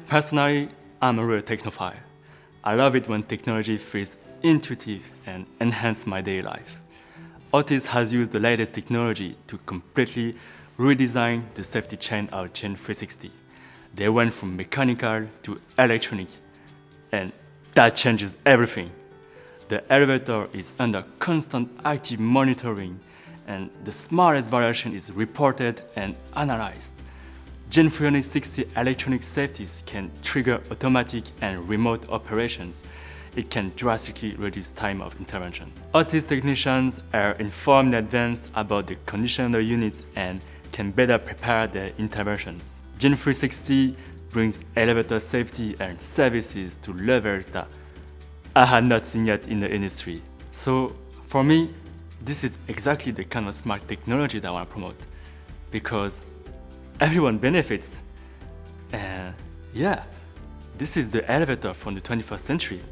Personally, I'm a real technophile. I love it when technology feels intuitive and enhances my daily life. Otis has used the latest technology to completely redesign the safety chain of Gen360. They went from mechanical to electronic, and that changes everything. The elevator is under constant active monitoring, and the smallest variation is reported and analyzed. Gen360 electronic safeties can trigger automatic and remote operations. It can drastically reduce time of intervention. Otis technicians are informed in advance about the condition of the units and can better prepare their interventions. Gen360 brings elevator safety and services to levels that I had not seen yet in the industry. So for me, this is exactly the kind of smart technology that I want to promote, because everyone benefits. And yeah, this is the elevator from the 21st century.